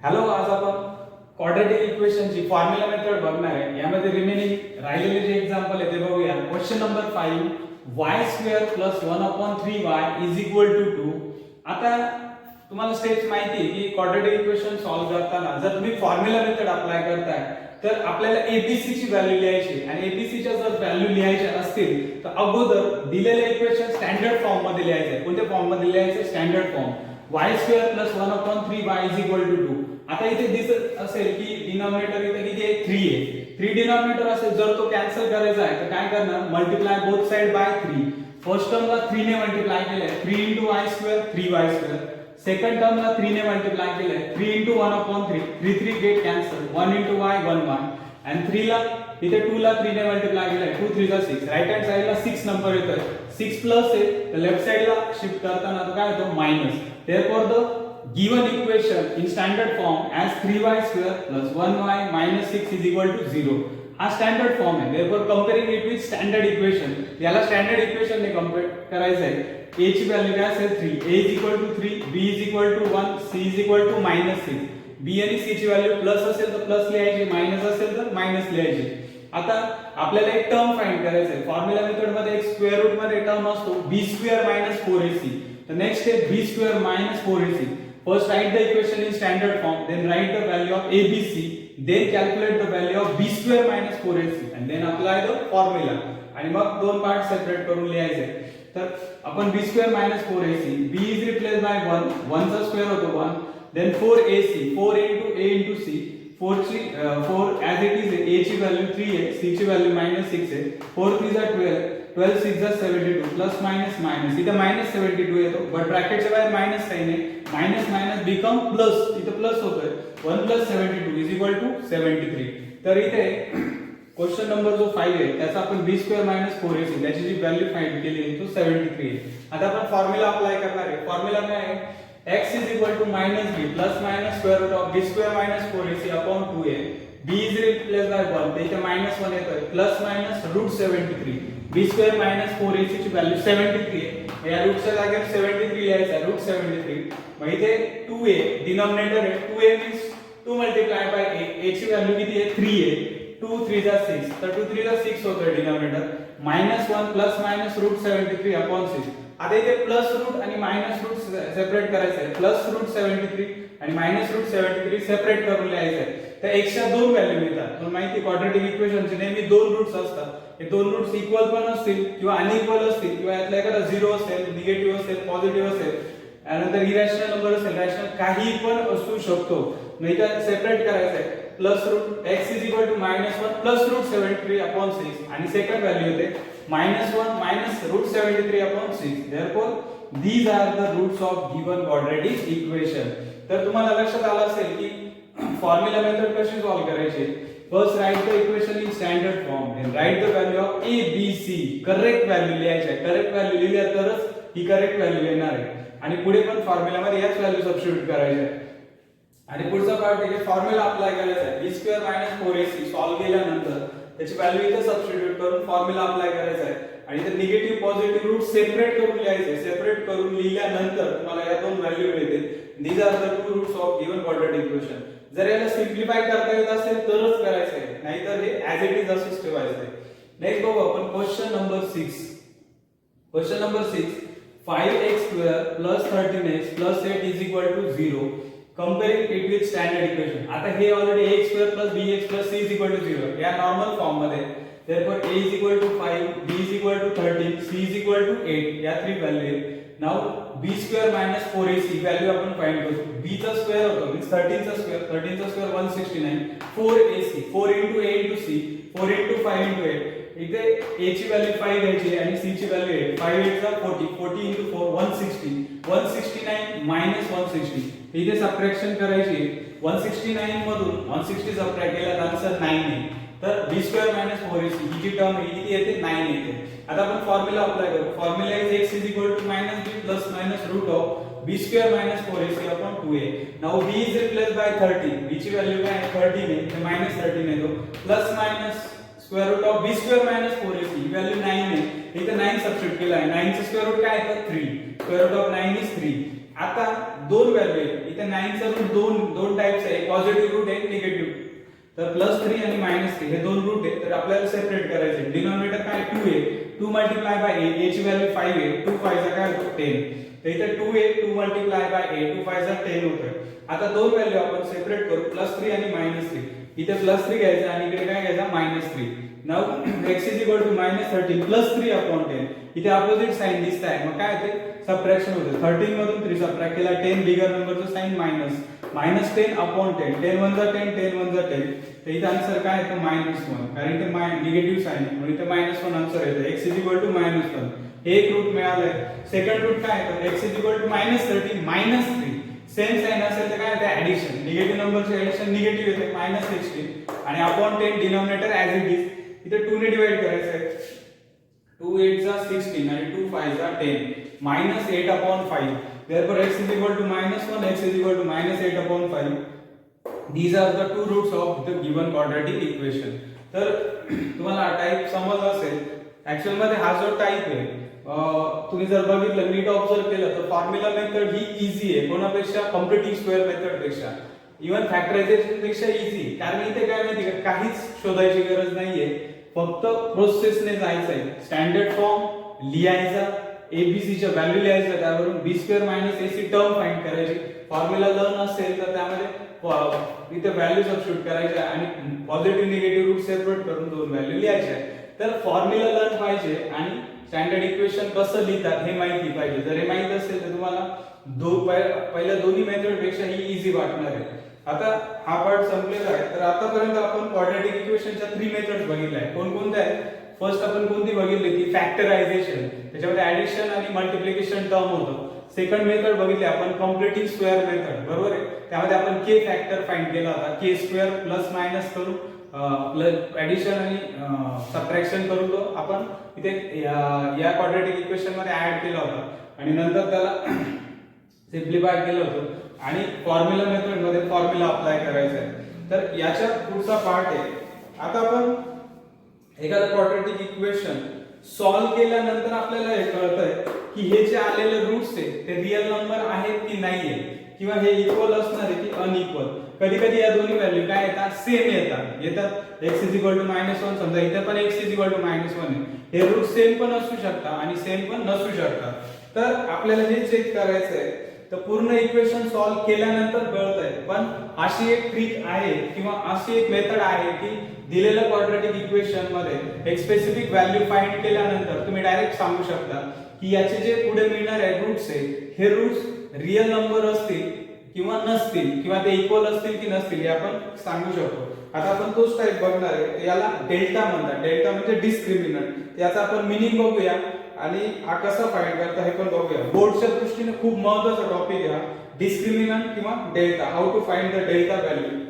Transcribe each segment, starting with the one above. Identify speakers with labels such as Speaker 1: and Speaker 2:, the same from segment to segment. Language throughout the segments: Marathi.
Speaker 1: हॅलो, आज आपण क्वाड्रॅटिक इक्वेशनची फॉर्म्युला मेथड बघणार आहे. यामध्ये रिमेनिंग राहिलेले जे एक्झाम्पल आहे ते बघूया. Question number 5 y² + 1/3y = 2. आता तुम्हाला स्टेप्स माहिती आहे की क्वाड्रॅटिक इक्वेशन सॉल्व्ह करताना जर तुम्ही फॉर्म्युला मेथड अप्लाय करताय तर आपल्याला एबीसी ची व्हॅल्यू लिहायची आणि एबीसी च्या जर व्हॅल्यू लिहायच्या असतील तर अगोदर दिलेले इक्वेशन स्टँडर्ड फॉर्म मध्ये लिहायचे. कोणत्या फॉर्म मध्ये लिहायचे? Standard form. y² + 1/3y = 2. आता इथे दिसत असेल की डिनॉमिनेटर इथे किती आहे? 3 आहे. 3 डिनॉमिनेटर असेल, जर तो कॅन्सल करायचा आहे तर काय करणार? Multiply both side by 3. First टर्मला 3 ने मल्टिप्लाय केलंय, 3 * y², 3y². सेकंड टर्मला 3 ने मल्टिप्लाय केलंय, 3 * 1/3, 3 3 गेट कॅन्सल, 1 * y 1 1. आणि 3 ला इथे 2 ला 3 ने मल्टिप्लाय केलंय, 2 3 = 6. राइट हँड साइडला 6 नंबर येतोय. 6 प्लस आहे तर लेफ्ट साइडला शिफ्ट करताना तो काय होतो? Minus. Therefore the given equation in standard form as 3y² + 1y - 6 = 0. हा स्टँडर्ड फॉर्म आहे. Therefore comparing it with standard equation, याला स्टँडर्ड इक्वेशन ने कंपेअर करायचं आहे. a ची व्हॅल्यू काय असेल? 3. a = 3, b = 1, c = -6. b आणि c ची व्हॅल्यू प्लस असेल तर प्लस लिहायची, मायनस असेल तर मायनस लिहायची. आता आपल्याला एक टर्म फाइंड करायचं आहे. फॉर्म्युला मेथड मध्ये एक स्क्वेअर रूट मध्ये टर्म असतो b² - 4ac. The next step, b² - 4ac. First write the equation in standard form, then write the value of abc, then calculate the value of b² - 4ac and then apply the formula. आणि मग दोन पार्ट सेपरेट करून लिहायचे. तर आपण b² - 4ac, b is replaced by 1, 1 चा स्क्वेअर होतो 1, then 4ac, 4 into a into c, 4 as it is, a ची व्हॅल्यू 3 आहे, c ची व्हॅल्यू -6 आहे, 4 3 = 12, 12 6 = 72, प्लस मायनस मायनस, इथे -72 येतो, बट ब्रॅकेटच्या बाहेर मायनस साइन आहे, मायनस मायनस बिकम प्लस, इथे प्लस होतोय, 1 + 72 = 73. तर इथे क्वेश्चन नंबर जो 5 आहे त्याचा आपण b² - 4ac त्याची जी व्हॅल्यू फाइंड केली आहे तो 73 आहे. आता आपण फॉर्म्युला अप्लाय करणार आहे. फॉर्म्युला काय आहे? x = -b ± b² - 4ac upon 2a. b is replaced by 1, तर इथे -1 येतोय, प्लस मायनस √73. b² - 4ac ची व्हॅल्यू 73 आहे. या रूटच्या जागेवर 73 लिहायचा, √73. मग इथे 2a डिनॉमिनेटर आहे, 2a means 2 multiply by a. a ची व्हॅल्यू किती आहे? 3 आहे. 2 3 = 6, तर 2 3 = 6 होतोय डिनॉमिनेटर. -1 plus minus √73 upon 6. आता इथे प्लस रूट आणि मायनस रूट सेपरेट करायचं आहे. प्लस √73 आणि मायनस √73 सेपरेट करून लिहायचं आहे. तर x च्या दोन व्हॅल्यू मिळतात. तुम्हाला माहिती क्वाड्रॅटिक इक्वेशनचे नेहमी दोन रूट्स असतात. हे दोन रूट्स इक्वल पण असतील किंवा अनइक्वल असतील किंवा यातला एखादा 0 असेल, निगेटिव्ह असेल, पॉझिटिव्ह असेल, त्यानंतर इरॅशनल नंबर असेल, रॅशनल काही पण असू शकतो. नाही तर सेपरेट करायचं आहे. Plus root x = -1 plus √73 upon 6 आणि सेकंड व्हॅल्यू येते -1 मायनस √73 upon 6. Therefore these are the roots of given quadratic equation. तर तुम्हाला लक्षात आलं असेल की फॉर्म्युला मेथड कशी सॉल्व्ह करायची. First write the equation in standard form, then write the value of a b c. Correct value लिहायची आहे. करेक्ट व्हॅल्यू लिहिल्या तरच ही करेक्ट व्हॅल्यू येणार आहे. आणि पुढे पण फॉर्म्युला मध्ये याच व्हॅल्यू सबस्टिट्यूट करायच्या आहे. आणि पुढचा पार्ट आहे फॉर्म्युला अप्लाय करायचा आहे. b² - 4ac सॉल्व्ह केल्यानंतर त्याची व्हॅल्यू इथे सबस्टिट्यूट करून फॉर्म्युला अप्लाय करायचा आहे. आणि इथे निगेटिव्ह पॉझिटिव्ह रूट सेपरेट करून लिहायचे. सेपरेट करून लिहिल्यानंतर तुम्हाला या दोन व्हॅल्यू मिळतील. These are the two roots of given quadratic equation. जर याला सिम्प्लिफाय करता येत असेल तरच करायचं आहे, नाहीतर हे ऍज इट इज असंच ठेवायचं आहे. नेक्स्ट बघू आपण question number 6. Question number 6, 5x² + 13x + 8 = 0. Comparing it with standard equation. आता हे ऑलरेडी a² + bx + c = 0 या नॉर्मल फॉर्म मध्ये. Therefore a = 5, b = 13, c = 8 या थ्री व्हॅल्यू आहेत. नाउ b² - 4ac व्हॅल्यू आपण फाइंड करू. b चा स्क्वेअर होतो मीन्स 13 चा स्क्वेअर, 13 चा स्क्वेअर 169, 4ac, 4 * a * c, 4 * 5 * 8. इथे a ची व्हॅल्यू 5 घ्यायची आणि c ची व्हॅल्यू 8. 5 8 = 40, 40 * 4 160, 169 - 160. इथे सबट्रॅक्शन करायची. 169 मधून 160 सबट्रॅक्ट केला तर आन्सर 9 आहे. तर b² - 4ac ही जी टर्म आहे किती येते? 9 येते. आता आपण फॉर्म्युला अप्लाय करू. Formula is x = -b plus minus root of b² - 4ac upon 2a. Now b is replaced by 13. b ची व्हॅल्यू काय आहे? 13 आहे. तर -13 येतो. Plus minus square root of b² - 4ac ही व्हॅल्यू 9 आहे. इथे 9 सबस्टिट्यूट केला आहे. 9 चा स्क्वेअर रूट काय आहे? 3. Square root of 9 is 3. आता दोन व्हॅल्यू आहेत. इथे 9 चा रूट दोन टाइप्स आहे. पॉझिटिव्ह रूट आहे निगेटिव्ह. तर +3 आणि -3 हे दोन रूट आहे, तर आपल्याला सेपरेट करायचे. डिनॉमिनेटर काय 2 आहे, 2 मल्टिप्लाय बाय a ची व्हॅल्यू 5 आहे, 2 5 चा काय होतो 10. तर इथे 2 आहे, 2 मल्टिप्लाय बाय a, 2 5 चा 10 होतोय. आता दोन व्हॅल्यू आपण सेपरेट करू, +3 आणि -3. इथे +3 घ्यायचा आणि इकडे काय घ्यायचा -3. Now x is equal to -13 +3 upon 10. इथे अपोजिट साइन दिसत आहे, मग काय होते सबट्रॅक्शन होते. 13 मधून 3 सबट्रॅक्ट केला, 10 बिगर नंबरचं साइन -10 अपॉन 10. 10 1 जा 10, 10 1 जा 10. तर इथे आन्सर काय येतो -1, कारण इथे निगेटिव्ह साइन आहे म्हणून इथे -1 आन्सर येतो. x is equal to -1. एक रूट मिळालंय. सेकंड रूट काय येतो, x is equal to -30 -3. Same sign असेल तर काय येते ऍडिशन. निगेटिव्ह नंबरचे ऍडिशन निगेटिव्ह येते -16 आणि upon 10 denominator as it is. इथे 2 ने डिवाइड करायचं आहे. 2 8 जा 16 आणि 2 5 जा 10 -8 upon 5. Therefore x is equal to -1, x is equal to -8 upon 5. These are the two roots of the given quadratic equation. तर तुम्हाला टाइप समजला असेल. ऍक्च्युअल मध्ये हा जो टाइप आहे तुम्ही जर बघितलं नीट ऑब्झर्व केलं तर फॉर्म्युला मेथड ही इझी आहे कोणापेक्षा, कॉम्प्युटिंग स्क्वेअर मेथड पेक्षा, इवन फॅक्टरायझेशन पेक्षा इझी. कारण इथे काय माहिती का, काहीच शोधायची गरज नाहीये, फक्त प्रोसेसने जायचं आहे. स्टँडर्ड फॉर्म लिहायचा, एबीसीच्या व्हॅल्यू लिहायच्या, त्यावरून b² - ac टर्म फाइंड करायची. फॉर्म्युला लर्न असेल तर त्यामध्ये इथे व्हॅल्यू सबस्टिट्यूट करायच्या आणि पॉझिटिव्ह निगेटिव्ह रूट सेपरेट करून दोन व्हॅल्यू लिहायच्या. तर फॉर्म्युला लर्न पाहिजे आणि स्टँडर्ड इक्वेशन कसं लिहितात हे माहिती पाहिजे. जर हे माहित असेल तर तुम्हाला पहिल्या दोन्ही मेथड पेक्षा ही इझी वाटणार आहे. आता हा पार्ट संपलेला आहे. तर आतापर्यंत आपण क्वाड्रॅटिक इक्वेशनच्या 3 मेथड्स बघितल्या आहेत. कोणकोणत्या आहेत? फर्स्ट आपण कोणती बघितली ती फॅक्टरायझेशन, त्याच्यामध्ये ऍडिशन आणि मल्टिप्लिकेशन टर्म होतं. सेकंड मेथड बघितली आपण कॉम्प्युटिंग स्क्वेअर मेथड, बरोबर आहे. त्यामध्ये आपण k फॅक्टर फाइंड केला होता, k² प्लस मायनस करू ऍडिशन आणि सबट्रॅक्शन करू तो आपण इथे या क्वाड्रॅटिक इक्वेशन मध्ये ऍड केला होता आणि नंतर त्याला सिम्प्लिफाय केलं होतं आणि फॉर्म्युला मेथड मध्ये फॉर्म्युला अप्लाय करायचा आहे. तर याच्या पुढचा पार्ट आहे. आता आपण एखादं क्वाड्रॅटिक इक्वेशन सॉल्व्ह केल्यानंतर आपल्याला हे कळतंय की हे जे आलेले रूट्स आहे ते रिअल नंबर आहेत की नाहीये, किंवा हे इक्वल असणार आहे की अनइक्वल. कधी कधी या दोन्ही व्हॅल्यू काय येतात, सेम येतात. x इज इक्वल टू -1 समजा, इथे पण x इज इक्वल टू -1 आहे. हे रूट सेम पण असू शकतात आणि सेम पण नसू शकतात. तर आपल्याला हे चेक करायचं आहे. तर पूर्ण इक्वेशन सॉल्व्ह केल्यानंतर कळतंय. पण अशी एक ट्रिक आहे किंवा अशी एक मेथड आहे की दिलेल्या क्वाड्रॅटिक इक्वेशन मध्ये एक स्पेसिफिक व्हॅल्यू फाइंड केल्यानंतर तुम्ही डायरेक्ट सांगू शकता की याचे जे पुढे मिळणारे रूट्स आहे हे रूट्स रिअल नंबर असतील किंवा नसतील, किंवा ते इक्वल असतील की नसतील हे आपण सांगू शकतो. आता आपण तोच टाइप बघणार आहे. याला डेल्टा म्हणतात. डेल्टा म्हणजे डिस्क्रिमिनंट. याचा आपण मीनिंग बघूया आणि हा कसा फाइंड करता हे पण बघूया. बोर्डच्या दृष्टीने खूप महत्त्वाचा टॉपिक आहे हा, डिस्क्रिमिनंट किंवा delta. How to find the delta value.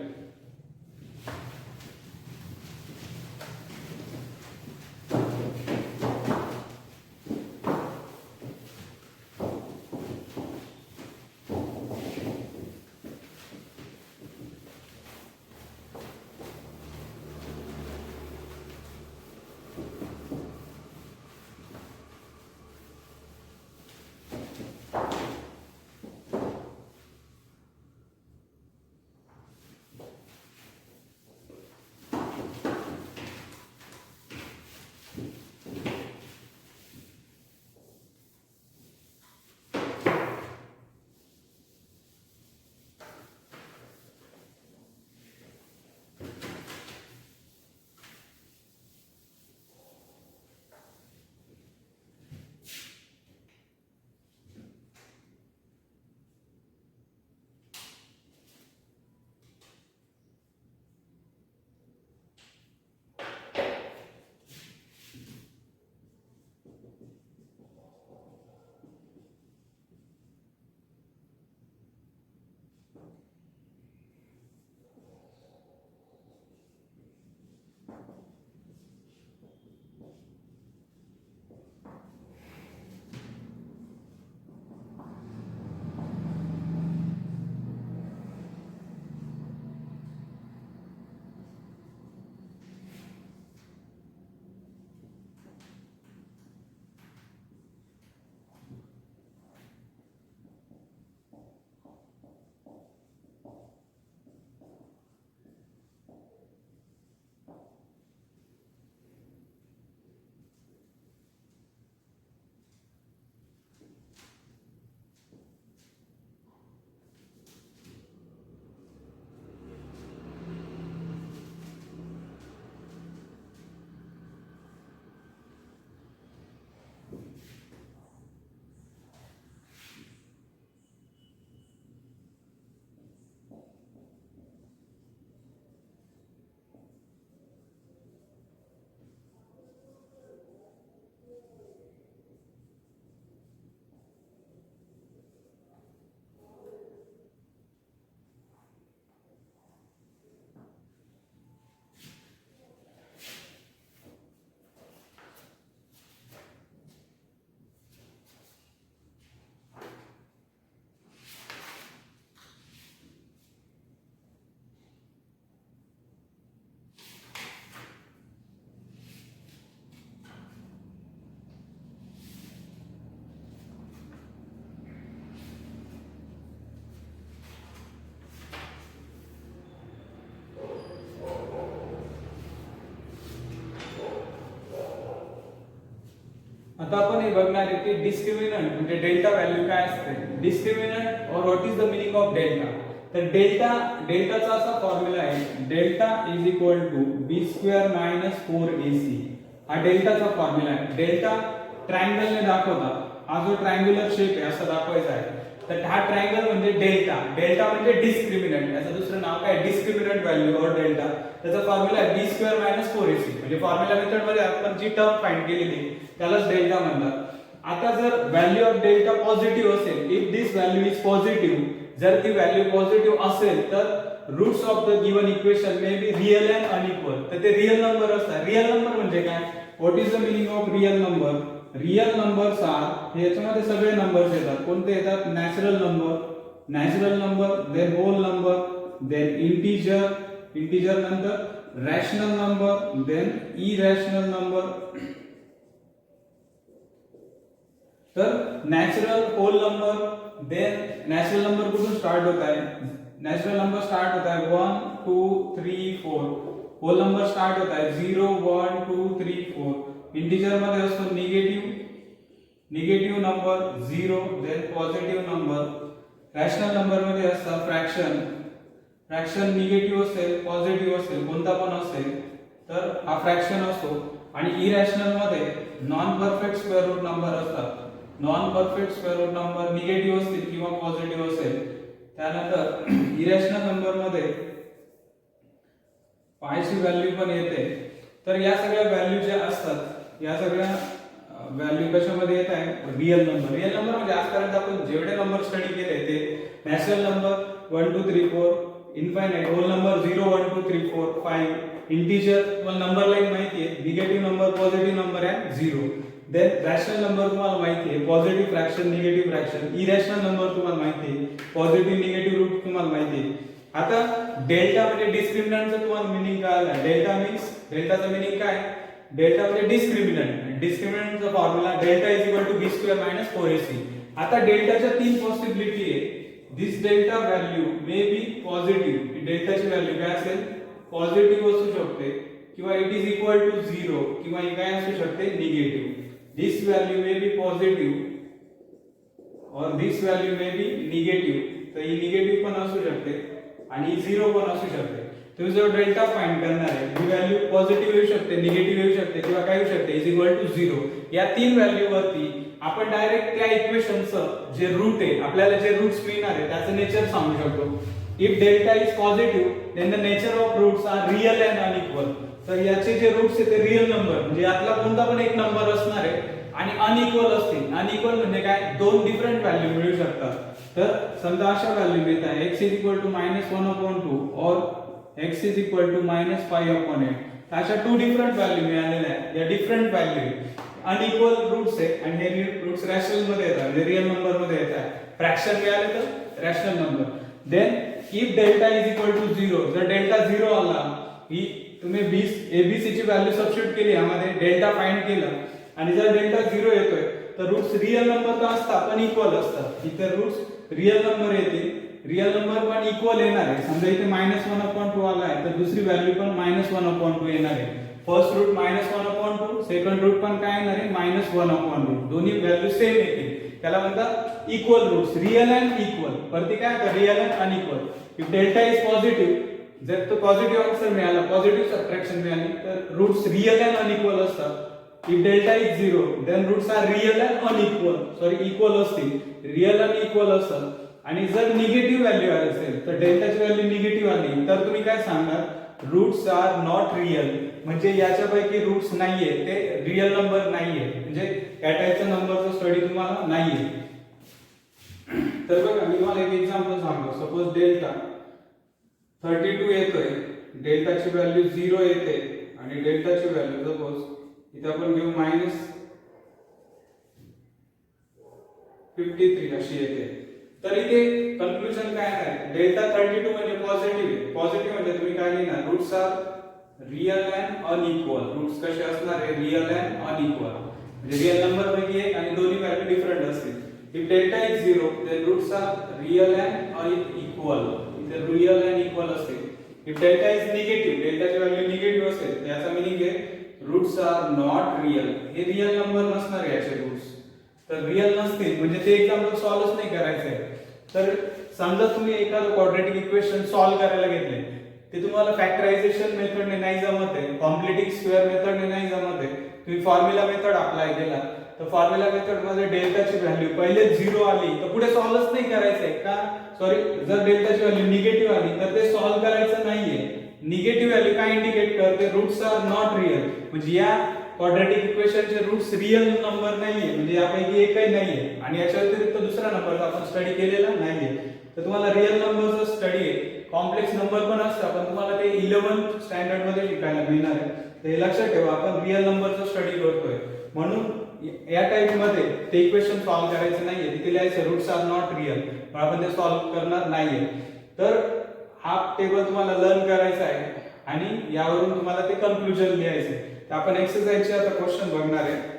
Speaker 1: आता आपण हे बघणार आहे की डिस्क्रिमिनंट म्हणजे डेल्टा व्हॅल्यू काय असते. डिस्क्रिमिनंट और what is the meaning of delta. तर डेल्टाचा असा फॉर्म्युला आहे, delta is equal to B square minus 4ac. हा डेल्टाचा फॉर्म्युला आहे. डेल्टा ट्रायंगलने दाखवतात. हा जो ट्रायंग्युलर शेप आहे असा दाखवायचा आहे. तर हा ट्रायंगल म्हणजे डेल्टा. डेल्टा म्हणजे डिस्क्रिमिनंट. याचं दुसरं नाव काय, डिस्क्रिमिनंट व्हॅल्यू और डेल्टा. त्याचा फॉर्म्युला आहे बी स्क्वेअर मायनस 4ac. म्हणजे फॉर्म्युला मेथड मध्ये आपण जी टर्म फाइंड केलेली त्यालाच डेल्टा म्हणतात. आता जर व्हॅल्यू ऑफ डेल्टा पॉझिटिव्ह असेल, if this value is positive, जर ती व्हॅल्यू पॉझिटिव्ह असेल तर roots of the given equation may be real and unequal. तर ते रियल नंबर असतात. रियल नंबर म्हणजे काय, what is the meaning of real number. Real numbers are, याच्यामध्ये सगळे नंबर्स येतात. कोणते येतात, natural number, then whole number, then integer नंतर rational number, then irrational number. तर natural, hole number, then natural number कुठून स्टार्ट होत आहे, नॅचरल नंबर स्टार्ट होता है 1 2 3 4. होल नंबर स्टार्ट होता है 0 1 2 3 4. इंटीजर मध्ये असतो negative number 0, then positive number. Rational number मध्ये असतात फ्रॅक्शन निगेटिव्ह असेल पॉझिटिव्ह असेल कोणता पण असेल तर हा फ्रॅक्शन असतो. आणि इरॅशनल मध्ये non perfect square root number असतात. Non perfect square root number negative असतील किंवा पॉझिटिव्ह असेल. त्यानंतर इरॅशनल नंबर मध्ये पायची व्हॅल्यू पण येते. तर या सगळ्या व्हॅल्यू ज्या असतात या सगळ्या व्हॅल्यू कशामध्ये येत आहे, रियल नंबर म्हणजे आजपर्यंत आपण जेवढे नंबर स्टडी केले ते natural number 1 2 3 4, infinite, whole number 0 1 2 3 4 5, integer तुम्हाला नंबर लाईन माहिती आहे, निगेटिव्ह नंबर पॉझिटिव्ह नंबर आहे 0, देन रॅशनल नंबर तुम्हाला माहिती आहे, positive fraction negative fraction, irrational number तुम्हाला माहिती आहे, पॉझिटिव्ह निगेटिव्ह रूट तुम्हाला माहिती आहे. आता डेल्टा म्हणजे डिस्क्रिमिनंटचं तुम्हाला मीनिंग काय आलं, डेल्टाचं मीनिंग काय, डेल्टा म्हणजे डिस्क्रिमिनंटचा formula delta is equal to B square minus 4ac. आता डेल्टाच्या तीन पॉसिबिलिटी आहे. This delta value may be positive, डेल्टाची व्हॅल्यू काय असेल, पॉझिटिव्ह असू शकते किंवा इट इज इक्वल टू 0 किंवा ही काय असू शकते, negative. This value may be positive और दिस व्हॅल्यू मे बी निगेटिव्ह. तर ही निगेटिव्ह पण असू शकते आणि 0 पण असू शकते. तुम्ही जो डेल्टा फाइंड करणार आहे ही व्हॅल्यू पॉझिटिव्ह येऊ शकते, निगेटिव्ह येऊ शकते किंवा काय येऊ शकते, इज इक्वल टू 0. या तीन व्हॅल्यू वरती आपण डायरेक्ट त्या इक्वेशनचं जे रूट आहे, आपल्याला जे रूट्स मिळणार आहे त्याचं नेचर सांगू शकतो. If delta is positive then the nature of roots are real and unequal. तर याचे जे रूट्स आहे ते रियल नंबर म्हणजे यातला कोणता पण एक नंबर असणार आहे आणि अनइक्वल असतील. अनइक्वल म्हणजे काय, दोन डिफरंट व्हॅल्यू मिळू शकतात. तर समजा अशा व्हॅल्यू मिळत आहे x इज इक्वल टू -1/2 और x इज इक्वल टू -5/8. अशा टू डिफरंट व्हॅल्यू मिळालेल्या आहेत. या डिफरंट व्हॅल्यू अनइक्वल रूट्स आहे आणि हे रूट्स रॅशनल मध्ये येतात म्हणजे रियल नंबर मध्ये येतात. फ्रॅक्शन मिळाले तर rational number. Then if delta is equal to 0, जर डेल्टा 0 आला, ही तुम्ही एबीसी ची व्हॅल्यू सबस्टिट्यूट केली यामध्ये, डेल्टा फाइंड केला आणि जर डेल्टा 0 येतोय तर रूट्स रियल नंबर तर असतात पण इक्वल असतात. इथे रूट्स रियल नंबर येतील, रियल नंबर पण इक्वल येणार आहे. समजा इथे -1/2 आला आहे तर दुसरी व्हॅल्यू पण -1/2 येणार आहे. फर्स्ट रूट -1/2, सेकंड रूट पण काय येणार आहे, -1/2. दोन्ही व्हॅल्यू सेम येतील. त्याला म्हणतात equal roots, real and equal. वरती काय तर real and unequal. If delta is positive, जर तो पॉझिटिव्ह आन्सर मिळाला, पॉझिटिव्ह सबट्रॅक्शन मिळाली तर रूट्स रियल अँड अनइक्वल असतात. If delta is 0 then roots are real and unequal, equal असतील, रियल आणि इक्वल असतात. आणि जर निगेटिव्ह व्हॅल्यू आली असेल तर डेल्टाची व्हॅल्यू निगेटिव्ह आली तर तुम्ही काय सांगणार, रूट्स आर नॉट रियल, म्हणजे याच्यापैकी रूट्स नाहीये, ते रियल नंबर नाहीये, म्हणजे या टाइपचा नंबरचा स्टडी तुम्हाला नाहीये. तर बघा मी तुम्हाला एक एक्झाम्पल सांगतो. सपोज डेल्टा 32 येतोय, डेल्टाची व्हॅल्यू 0 येते आणि डेल्टाची व्हॅल्यू सपोज इथे आपण घेऊ -53 अशी येते. तर इथे कन्क्लुजन काय आहे, डेल्टा 32 म्हणजे पॉझिटिव्ह आहे. पॉझिटिव्ह म्हणजे तुम्ही काय लिहिणार, roots are real and unequal. Roots कसे असणार आहे, रियल अँड अनइक्वल, म्हणजे रियल नंबर पैकी एक आणि दोन्ही व्हॅल्यू डिफरंट असतील. If delta is 0 then roots are real and unequal, इथे रियल अँड इक्वल असतील. इफ डेल्टा इज निगेटिव्ह, डेल्टाची व्हॅल्यू निगेटिव्ह असेल याचा मीनिंग आहे रूट्स आर नॉट रियल, हे रियल नंबर नसणार याचे रूट्स, तर रियल नसतील म्हणजे ते एक्झाम्पल सॉल्वच नाही करायचंय. तर समजा तुम्ही एखादं क्वाड्रॅटिक इक्वेशन सॉल्व करायला घेतले, ते तुम्हाला फॅक्टरायझेशन मेथडने नाही जमत आहे, कॉम्प्लिटिंग स्क्वेअर मेथडने नाही जमत आहे, तुम्ही फॉर्म्युला मेथड अप्लाय केला तर फॉर्म्युला मेथड मध्ये डेल्टाची व्हॅल्यू पहिले 0 आली तर पुढे सॉल्वच नाही करायचंय का, सॉरी, जर डेल्टाची व्हॅल्यू निगेटिव्ह आली तर ते सॉल्व करायचं नाहीये. निगेटिव्ह व्हॅल्यू काय इंडिकेट करते, रूट्स आर नॉट रियल, म्हणजे या क्वाड्रॅटिक इक्वेशनचे रूट्स रियल नंबर नाहीये, म्हणजे यापैकी एकही नाहीये आणि याच्या व्यतिरिक्त दुसरा नंबर आपण स्टडी केलेला नाहीये. तर तुम्हाला रियल नंबरचा स्टडी आहे, कॉम्प्लेक्स नंबर पण असतात पण तुम्हाला ते 11th स्टँडर्ड मध्ये शिकायला मिळणार आहे. तर हे लक्षात ठेवा, आपण रियल नंबरचा स्टडी करतोय म्हणून या टाइप मध्ये ते इक्वेशन सॉल्व करायचं नाहीये, तिथे लिहायचं रूट्स आर नॉट रियल, पण आपण ते सॉल्व करणार नाहीये. तर हा टेबल तुम्हाला लर्न करायचा आहे आणि यावरून तुम्हाला ते कन्क्लुजन लिहायचं आहे. तर आपण एक्सरसाइजचे आता क्वेश्चन बघणार आहे.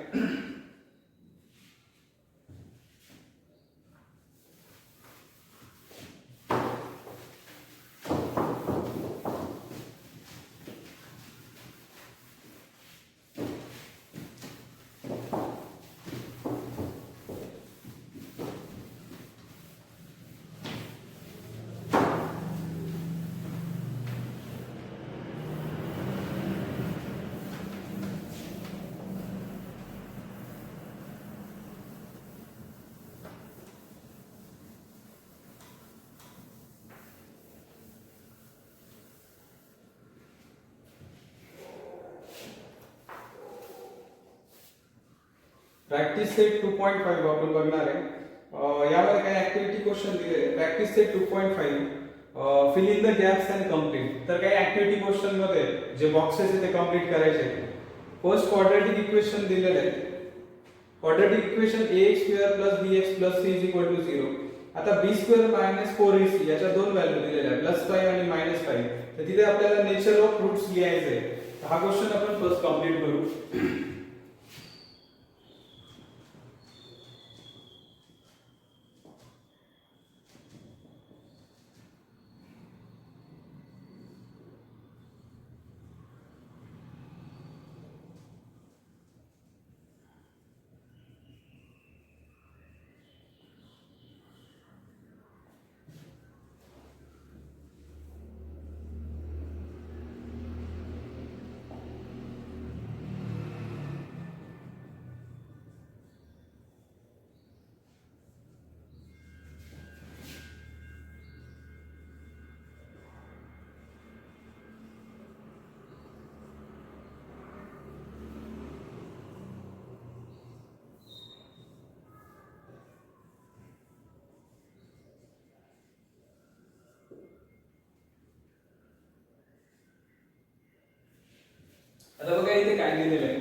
Speaker 1: प्रॅक्टिस सेट 2.5 आपण बघणार आहे. यामध्ये काही ऍक्टिव्हिटी क्वेश्चन दिले. Practice set 2.5 fill in the gaps and complete. तर काही ऍक्टिव्हिटी क्वेश्चन मध्ये जे बॉक्सेस आहेत ते कंप्लीट करायचे. फर्स्ट क्वाड्रॅटिक इक्वेशन दिलेले आहे. Quadratic equation ax² + bx + c = 0. आता b² - 4ac याच्या दोन व्हॅल्यू दिलेल्या आहेत, +5 आणि -5. तर तिथे आपल्याला नेचर ऑफ रूट्स लिहायचे आहे. हा क्वेश्चन आपण फर्स्ट कंप्लीट करू. आता बघा इथे काय दिलेलं आहे.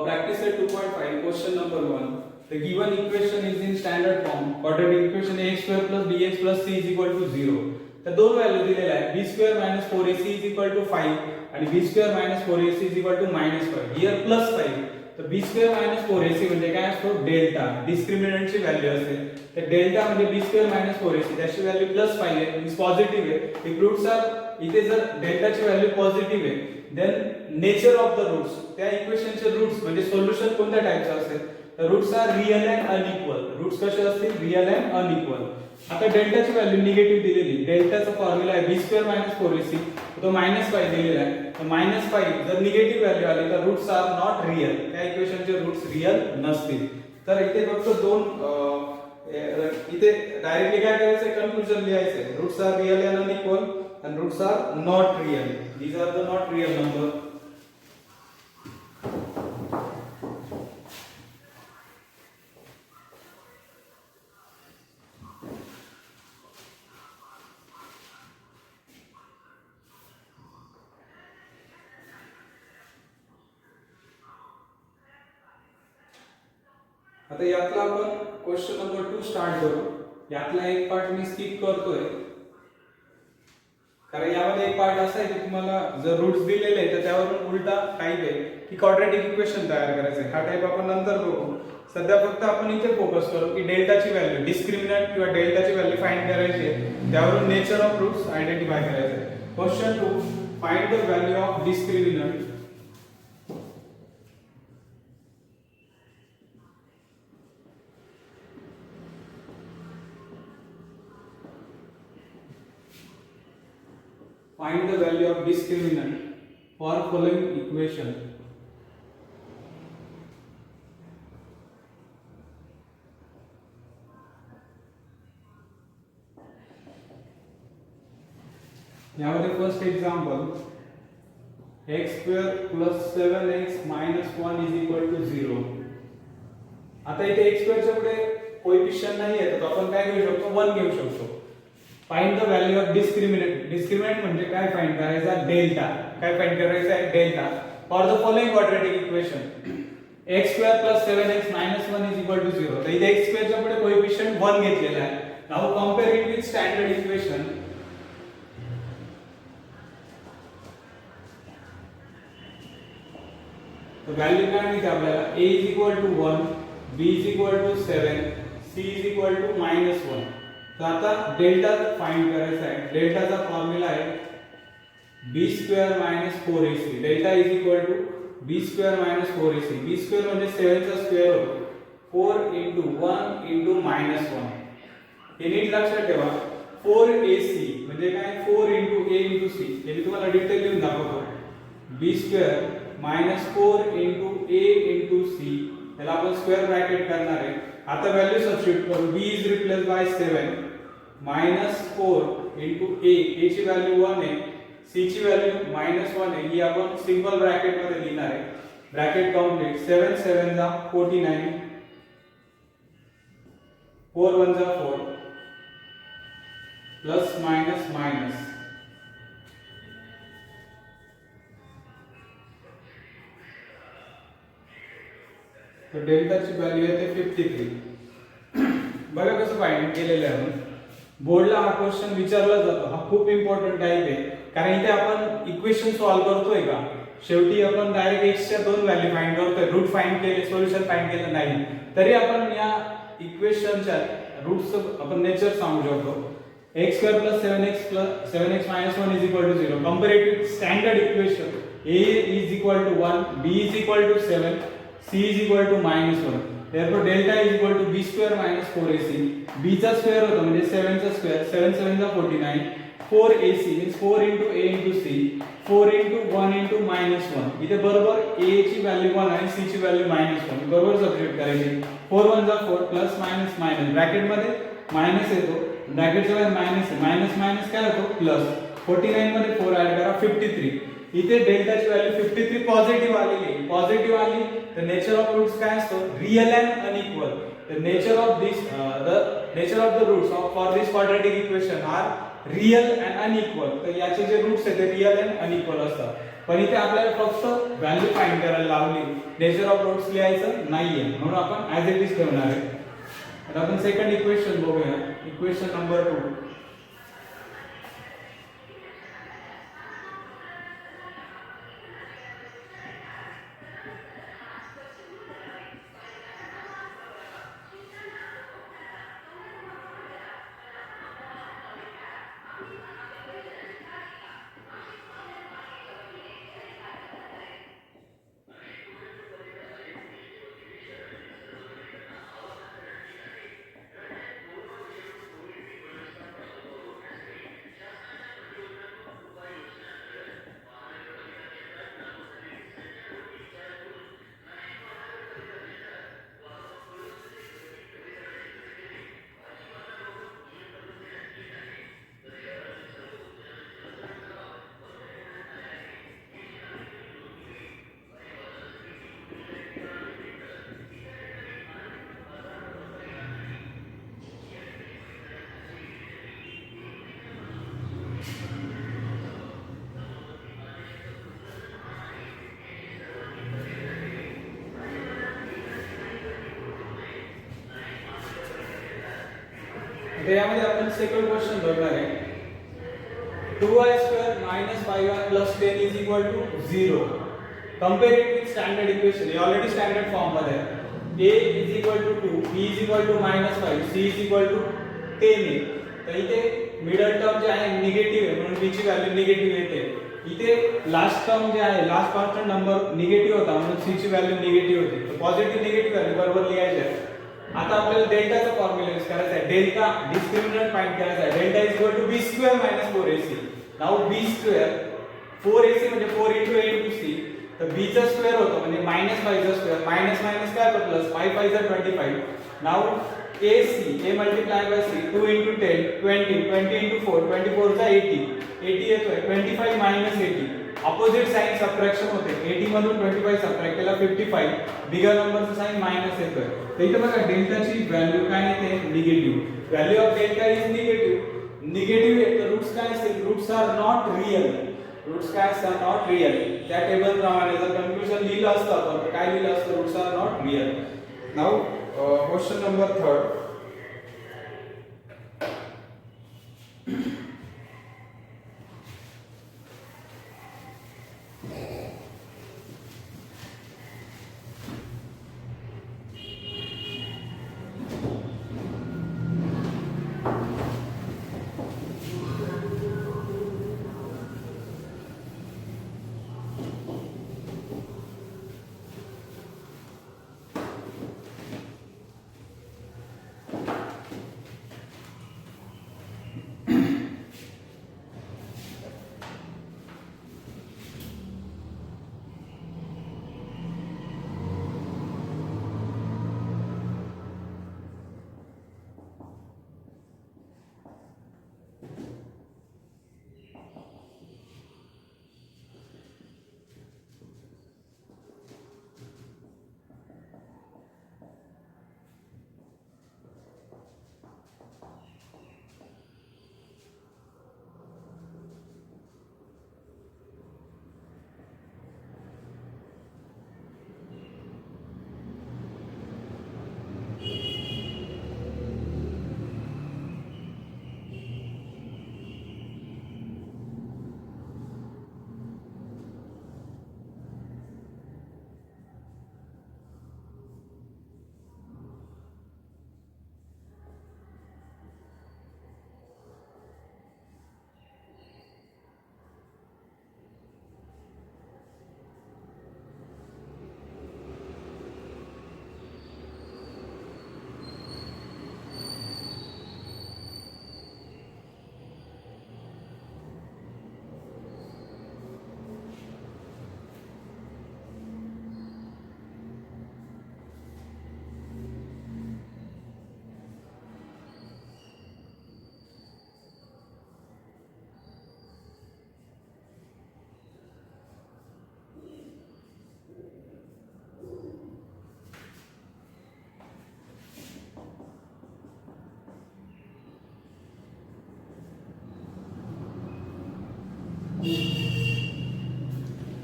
Speaker 1: Practice set 2.5 question number 1. The given equation is in standard form. Quadratic equation ax² + bx + c = 0. तर दोन व्हॅल्यू दिलेल्या आहेत, b² - 4ac = 5 आणि b² - 4ac = -5. हियर +5. तर b² - 4ac म्हणजे काय असतो, डेल्टा, डिस्क्रिमिनंटची व्हॅल्यू असेल. तर डेल्टा म्हणजे b² - 4ac, त्याची व्हॅल्यू +5 आहे, म्हणजे पॉझिटिव्ह आहे. इफ रूट्स आर, इथे जर डेल्टाची व्हॅल्यू पॉझिटिव्ह आहे then nature of the roots, त्या इक्वेशनचे रूट्स म्हणजे सोल्युशन कोणत्या टाइपचं असेल, तर roots are real and unequal. Roots कसे असतील, रियल अँड अनइक्वल. आता डेल्टाची व्हॅल्यू निगेटिव्ह दिलेली, डेल्टाचा फॉर्म्युला आहे b² - 4ac, तो -5 दिलेला आहे. तर -5 जर निगेटिव्ह व्हॅल्यू आली तर रूट्स आर नॉट रियल, त्या इक्वेशनचे रूट्स रियल नसतील. तर इथे फक्त दोन, इथे डायरेक्टली काय करायचंय, कन्क्लुजन लिहायचंय. Roots are real and unequal and roots are not real. These are the not real number. आता यातला आपण क्वेश्चन नंबर 2 स्टार्ट करू. यातला एक पार्ट मी स्किप करतोय कारण यामध्ये एक पार्ट असा आहे की तुम्हाला जर रूट्स दिलेले तर त्यावरून उलटा टाइप आहे की क्वाड्रॅटिक इक्वेशन तयार करायचं आहे. हा टाइप आपण नंतर बघू. सध्या फक्त आपण इथे फोकस करू की डेल्टाची व्हॅल्यू, डिस्क्रिमिनंट किंवा डेल्टाची व्हॅल्यू फाइंड करायची आहे, त्यावरून नेचर ऑफ रूट्स आयडेंटिफाय करायचे आहे. Question 2, find the value of discriminant Find the value of discriminant for following equation. यामध्ये फर्स्ट एक्झाम्पल x² + 7x - 1 = 0. आता इथे x² च्या पुढे कोएफिशियंट नाही आहे तर आपण काय घेऊ शकतो 1 घेऊ शकतो. Find the value of discriminant. Discriminant म्हणजे काय फाइंड करायचा डेल्टा. काय फाइंड करायचा आहे delta for the following quadratic equation x² + 7x - 1 = 0. तर इथे x² च्या पुढे कोएफिशियंट 1 घेतलेला आहे. Now compare it with standard equation. तो वैल्यू काय मिळते आपल्याला a = 1, b = 7, c = -1. तो आता डेल्टा फाइंड करायचा आहे. डेल्टाचा फॉर्म्युला आहे b² - 4ac. Delta b² - 4ac. b² म्हणजे 7 चा स्क्वेअर होतो. 4 * 1 * -1. हे नीट लक्षात ठेवा. 4ac म्हणजे काय 4 * a * c. हे मी तुम्हाला डिटेल लिहून दाखवतो. b² - 4 * a * c. याला आपण स्क्वेअर ब्रॅकेट करणार आहे. आता व्हॅल्यू सबस्टिट्यूट करू. b is replace by 7 -4 * a. a ची व्हॅल्यू 1 आहे. c ची व्हॅल्यू -1 आहे. ही आपण सिंगल ब्रॅकेट मध्ये लिहिणार आहे. Bracket complete. 7 7 जा 49, 4 1 जा 4, प्लस माइनस माइनस. तो डेल्टाची व्हॅल्यू येते 53. बघा कसं फाइंड केलेलं आहे. बोर्डला हा क्वेश्चन विचारला जातो. हा खूप इम्पॉर्टंट टाइप आहे कारण इथे आपण इक्वेशन सॉल्व्ह करतोय का शेवटी आपण डायरेक्ट x च्या दोन व्हॅल्यू फाइंड करतोय. रूट फाइंड केले, सोल्युशन फाइंड केलं नाही तरी आपण या इक्वेशनच्या रूट्स आपण नेचर सांगू शकतो. x² + 7x + 7x - 1 = 0. Comparative standard equation a = 1, b = 7, c = -1. therefore delta b² - 4ac. b चा स्क्वेअर होतो म्हणजे 7 चा स्क्वेअर. 7 7 जा 49, 4ac means 4 * a * c, 4 * 1 * -1. इथे बरोबर a ची व्हॅल्यू 1 आणि c ची व्हॅल्यू -1. बरोबर सबस्टिट्यूट करायची. 4 1 जा 4, प्लस मायनस मायनस. ब्रॅकेट मध्ये मायनस येतो. ब्रॅकेटच्या मध्ये मायनस आहे. मायनस मायनस काय होतो प्लस. 49 मध्ये 4 ऍड करा 53. इथे डेल्टाची व्हॅल्यू 53 पॉझिटिव्ह आलेली आहे. पॉझिटिव्ह आली तर नेचर ऑफ रूट्स काय असतो real and unequal. the nature of the roots for this quadratic equation are real and unequal. तर याचे जे रूट्स आहेत ते रियल अँड अनइक्वल असतात. पण इथे आपल्याला फक्त व्हॅल्यू फाइंड करायला लावली. नेचर ऑफ रूट्स लिहायचं नाहीये म्हणून आपण ऍज इट इज ठेवणार आहे. आता आपण सेकंड इक्वेशन बघूया. Equation number 2. यामध्ये आपण सेकंड क्वेश्चन बघणार आहे. 2y² - 5y + 10 = 0. Compare it with standard equation. हे ऑलरेडी स्टँडर्ड फॉर्म मध्ये आहे. a = 2, b = -5, c = 10 आहे. तर इथे मिडल टर्म जे आहे निगेटिव्ह आहे म्हणून b ची व्हॅल्यू निगेटिव्ह येते. इथे लास्ट टर्म जे आहे लास्ट कॉन्स्टंट नंबर निगेटिव्ह होता म्हणून c ची व्हॅल्यू निगेटिव्ह होती. तर पॉझिटिव्ह निगेटिव्ह व्हॅल्यू बरोबर लिहायचे आहे. आता आपल्याला डेल्टाचा फॉर्म्युला यूज करायचा आहे. डेल्टा डिस्क्रिमिनंट फाइंड करायचा आहे. Delta b² - 4ac. Now b square 4ac म्हणजे 4 into a into c, तर b चा स्क्वेअर होतो म्हणजे -5 चा स्क्वेअर, मायनस मायनस काय होतं प्लस, 5 5 जा 25. Now ac a multiply by c 2 into 10 20 20 into 4 24 जा 80 80 येतोय 25 minus 80. ऑपोजिट साइन सबट्रॅक्शन होते, 80 मधून 25 सबट्रॅक्ट केला 55, बिगर नंबरचा साइन मायनस येतोय. तर इथे बघा डेल्टाची व्हॅल्यू काय येते, negative. Value of delta is negative. Negative आहे तर रूट्स काय असतील, roots are not real. Roots काय असतात, नॉट रियल. त्या टेबल प्रमाणे जर कन्क्लुजन लिहिलं असतं आपण तर काय लिहिलं असतं, roots are not real. Now question number 3.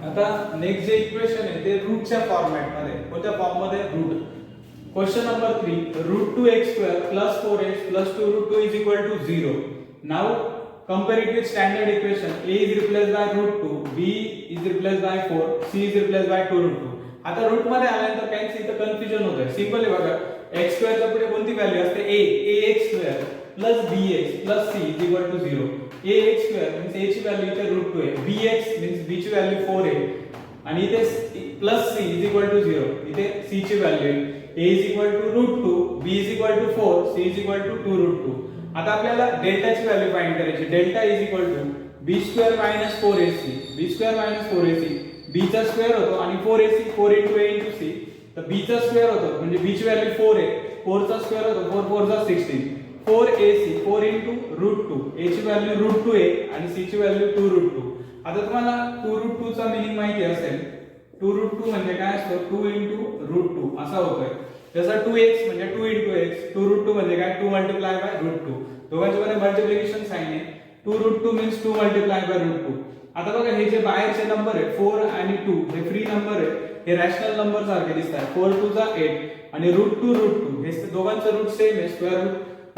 Speaker 1: आता नेक्स्ट जे इक्वेशन आहे ते रूटच्या फॉर्मॅट मध्ये, कोणत्या फॉर्म मध्ये, route. Question number 3, √2x² + 4x + 2 √2 is equal to 0. Now compare it with standard equation. a is replaced by √2, b is replaced by 4, c is replaced by 2 √2. आता रूट मध्ये आल्यानंतर काहीच इथं कन्फ्युजन होतंय. सिंपल आहे बघा, x² च्या पुढे कोणती व्हॅल्यू असते, ax² + bx + c is equal to 0. ax² means a ची व्हॅल्यू इथे √2 आहे, bx means b ची व्हॅल्यू 4 आहे आणि इथे plus c is equal to 0. इथे c ची व्हॅल्यू आहे, a is equal to √2, b is equal to 4, c is equal to 2 √2. आता आपल्याला डेल्टाची व्हॅल्यू फाइंड करायची. Delta is equal to b² - 4ac, b² - 4ac, b चा स्क्वेअर होतो आणि 4ac 4 into a into c, तर b चा स्क्वेअर होतो म्हणजे b ची व्हॅल्यू 4 आहे, 4 चा स्क्वेअर होतो 4 4 जा 16, 4ac 4 into √2, a ची व्हॅल्यू √2 आहे आणि c ची व्हॅल्यू 2 √2. आता तुम्हाला 2 √2 चा मीनिंग माहिती असेल. 2 √2 म्हणजे काय असतो, 2 into √2 असा होतोय. जसं 2x म्हणजे 2 into x, 2 √2 म्हणजे काय, 2 multiply by √2. दोघांच्या मध्ये मल्टिप्लिकेशन साइन आहे. 2 √2 means 2 multiply by √2. आता बघा हे जे बाहेरचे नंबर आहे 4 आणि 2 हे फ्री नंबर आहे, हे रॅशनल नंबर सारखे दिसतात. 4 2 जा 8 आणि √2 हे दोघांचं रूट सेम आहे, स्क्वेअर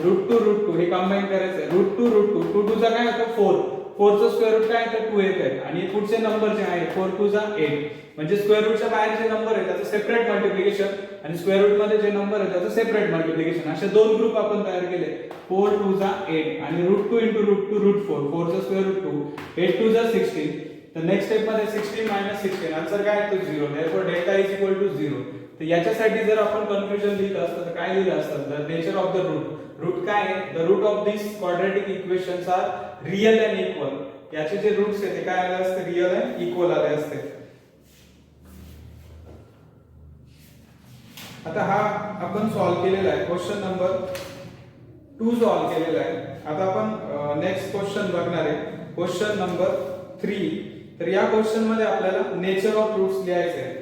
Speaker 1: रूट √2 हे कंबाईन करायचं आहे. √2 2 2 चा काय होतं 4, 4 चा स्क्वेअर रूट काय आहे 2 येत आहे आणि पुढचे नंबर जे आहे 4 2 जा 8 म्हणजे स्क्वेअर रूटच्या बाहेर जे नंबर आहे त्याचं सेपरेट मल्टिप्लिकेशन आणि स्क्वेअर रूट मध्ये जे नंबर आहे त्याचं सेपरेट मल्टिप्लिकेशन, असे दोन ग्रुप आपण तयार केले. 4 2 जा 8 आणि √2 into √2 √4, 4 चा स्क्वेअर रूट 2, 8 2 जा 16. तर नेक्स्ट स्टेप मध्ये 16 - 16 आन्सर काय आहे 0. Therefore delta is equal to 0. तर याच्यासाठी जर आपण कन्फ्युजन लिहिलं असतं तर काय लिहिलं असतं, the nature of the root. Root काय आहे, the root of this quadratic equations are real and equal. याचे जे रूट्स आहेत ते काय आले असते, रिअल आणि इक्वल आले असते. आता हा आपण सॉल्व्ह केलेला आहे, क्वेश्चन नंबर 2 सॉल्व्ह केलेला आहे. आता आपण नेक्स्ट क्वेश्चन बघणार आहे, क्वेश्चन नंबर 3. तर या क्वेश्चन मध्ये आपल्याला नेचर ऑफ रूट्स लिहायचे आहे.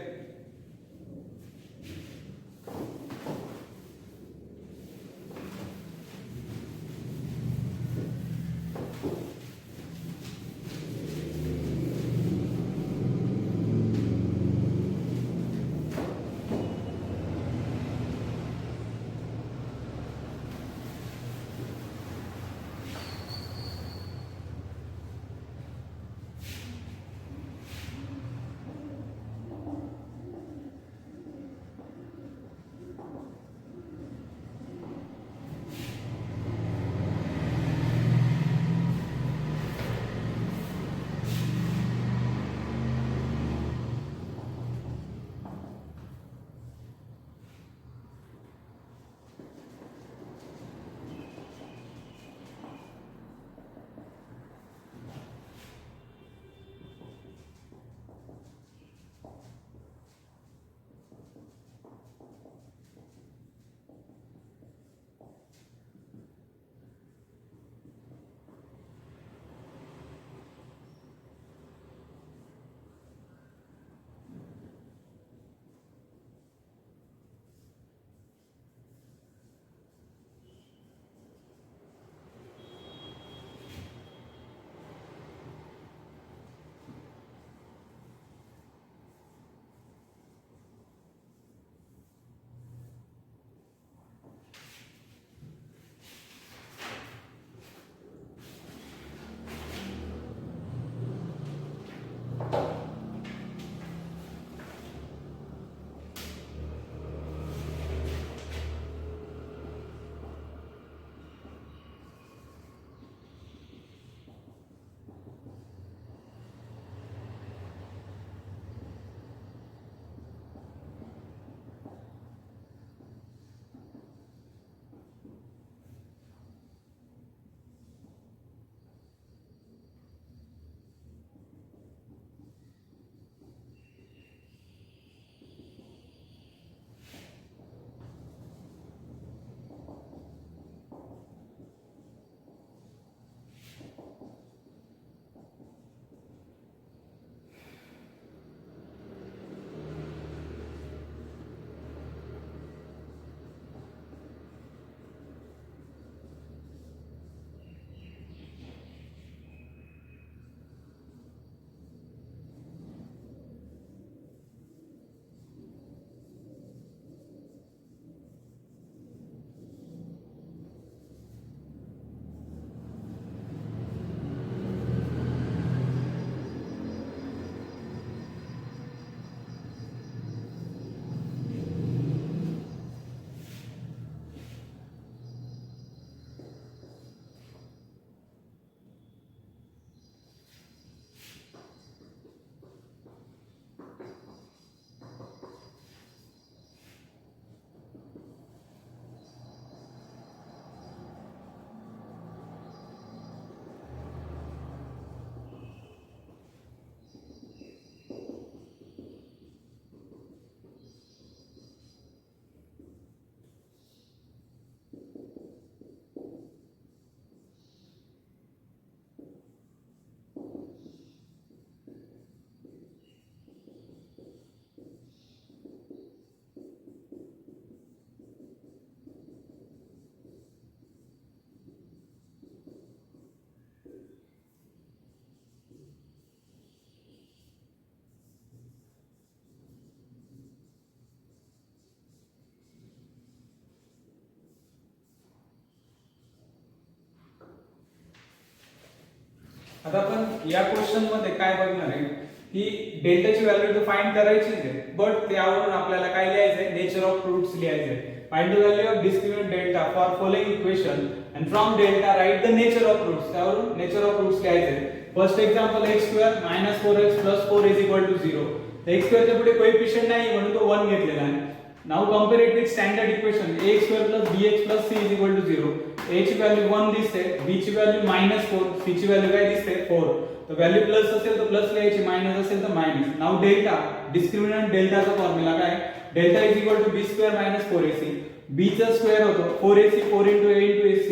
Speaker 1: आता आपण या क्वेश्चन मध्ये काय बघणार आहे की डेल्टाची व्हॅल्यू तर फाइंड करायची आहे, बट त्यावरून आपल्याला काय लिहायचं आहे, नेचर ऑफ रूट्स लिहायचे आहे. Find the value of discriminant delta for following equation and from delta write the nature of roots. त्यावरून नेचर ऑफ रूट्स लिहायचे आहे. First example x² - 4x + 4 = 0. तर x² च्या पुढे कोएफिशिएंट नाही म्हणून तो 1 घेतलेला आहे. Now compare it with standard equation ax² + bx + c = 0. a ची व्हॅल्यू 1 दिसते, b ची व्हॅल्यू -4, c ची व्हॅल्यू काय दिसते 4. तर व्हॅल्यू प्लस असेल तर प्लस लिहायची, मायनस असेल तर मायनस. नाउ डेल्टा, डिस्क्रिमिनंट डेल्टाचा फॉर्म्युला काय? Delta is equal to b square minus 4ac. b चा स्क्वेअर होतो 4ac, 4 into a into ac.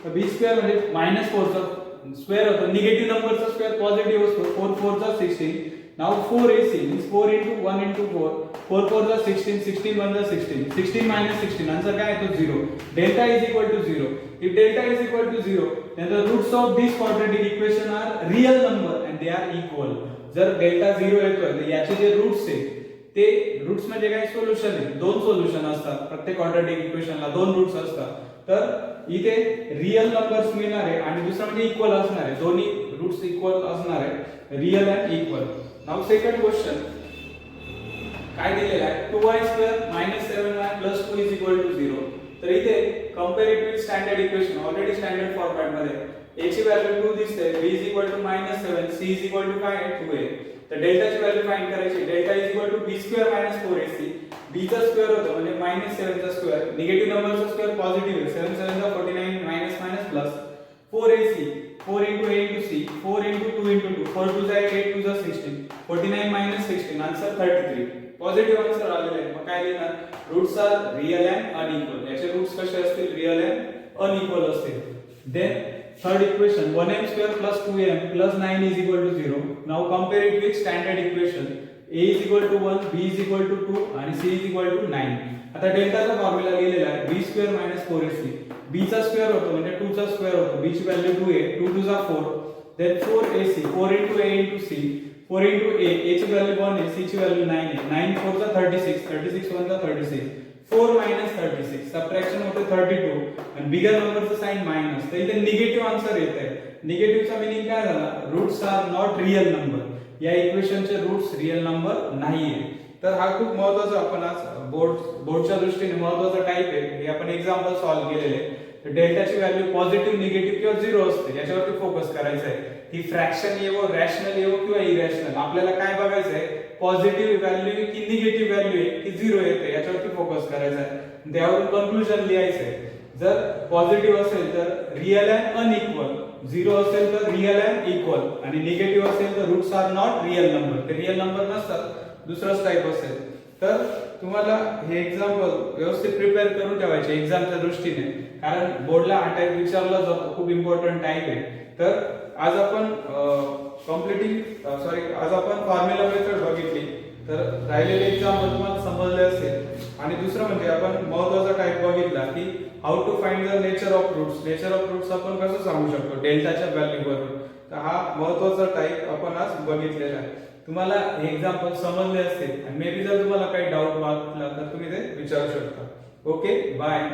Speaker 1: तर b स्क्वेअर म्हणजे -4 चा स्क्वेअर होतो, निगेटिव्ह नंबरचा स्क्वेअर पॉझिटिव्ह असतो. 4 4 चा 16. Now 4ac means 4 into 1 into 4. 4 4 चा 16, 16 1 चा 16. 16 minus 16, आंसर काय आहे तो 0. Delta is equal to 0. If delta is equal to 0, then the roots of this quadratic equation are real number and they are equal. जर डेल्टा 0 येतोय तर याचे जे रूट्स आहेत ते रूट्स म्हणजे काय? सोल्युशन आहे. दोन सोल्युशन असतात प्रत्येक क्वाड्रॅटिक इक्वेशनला, दोन रूट्स असतात. तर इथे रियल नंबर्स मिळणार आहे आणि दुसरा म्हणजे इक्वल असणार आहे, दोन्ही रूट्स इक्वल असणार आहे, real and equal. Now second question काय दिलेला आहे? 2y² - 7y + 2 is equal to 0. तर इथे compare it with standard equation, already standard format मध्ये a ची व्हॅल्यू 2 दिसते, b is equal to -7, c is equal to काय आहे 2a. तर डेल्टाची व्हॅल्यू फाइंड करायची. Delta is equal to b square minus 4ac. b चा स्क्वेअर होतो म्हणजे -7 चा स्क्वेअर, निगेटिव्ह नंबरचा स्क्वेअर पॉझिटिव्ह आहे, 7 7 चा 49 minus minus plus 4ac, 4 into a into c, 4 into 2 into 2, 4 2 जा 8, 2 जा 16, 49 minus 16, आन्सर 33. पॉझिटिव्ह आन्सर आलेला आहे. मग काय लिहिणार? Roots are real and unequal. याचे रूट्स कसे असतील? रियल अँड अनइक्वल असतील. Then third equation 1m² + 2m + 9 is equal to 0. Now compare it with standard equation. a is equal to 1, b is equal to 2 आणि c is equal to 9. आता डेल्टाचा फॉर्म्युला लिहिलेला आहे b² - 4ac. b चा स्क्वेअर होतो म्हणजे 2 चा स्क्वेअर होतो, b ची व्हॅल्यू 2a, 2 2 जा 4, then 4ac, 4 into a into c, 4 into a, a ची व्हॅल्यू 1 आहे, c ची व्हॅल्यू 9 आहे, 9 4 जा 36, 36 1 जा 36, 4 minus 36, सबट्रॅक्शन होते 32 आणि बिगर नंबरचं साइन मायनस. तर इथे निगेटिव्ह आन्सर येत आहे. निगेटिव्हचा मीनिंग काय झाला? Roots are not real number. या इक्वेशनचे रूट्स रियल नंबर नाहीये. तर हा खूप महत्त्वाचा आपण आज बोर्डच्या दृष्टीने महत्त्वाचा टाइप आहे. हे आपण एक्झाम्पल सॉल्व्ह केलेले आहे. तर डेल्टाची व्हॅल्यू पॉझिटिव्ह, निगेटिव्ह किंवा 0 असते, याच्यावरती फोकस करायचा आहे. ही फ्रॅक्शन येवो, रॅशनल येवो किंवा इरॅशनल, आपल्याला काय बघायचं आहे? पॉझिटिव्ह व्हॅल्यू आहे की निगेटिव्ह व्हॅल्यू आहे की 0 येते, याच्यावरती फोकस करायचा आहे. त्यावरून कन्क्लुजन लिहायचं आहे. जर पॉझिटिव्ह असेल तर रियल अँड अनइक्वल, 0 असेल तर रियल अँड इक्वल आणि निगेटिव्ह असेल तर roots are not real number. ते रियल नंबर नसतात, दुसरंच टाइप असेल. तर तुम्हाला हे एक्झाम्पल व्यवस्थित प्रिपेअर करून ठेवायचे एक्झामच्या दृष्टीने, कारण बोर्डला हा टाइप विचारला जातो, खूप इम्पॉर्टंट टाइप आहे. तर आज आपण आज आपण फॉर्म्युला मेथड बघितली. तर राहिलेले एक्झाम्पल तुम्हाला समजले असेल. आणि दुसरं म्हणजे आपण महत्त्वाचा टाइप बघितला की how to find the nature of roots. Nature of roots आपण कसं सांगू शकतो? डेल्टाच्या व्हॅल्यूवरून. तर हा महत्त्वाचा टाइप आपण आज बघितलेला आहे. तुम्हाला हे एक्झाम्पल समजले असतील आणि मे बी जर तुम्हाला काही डाऊट वाटला तर तुम्ही ते विचारू शकता. Okay, bye.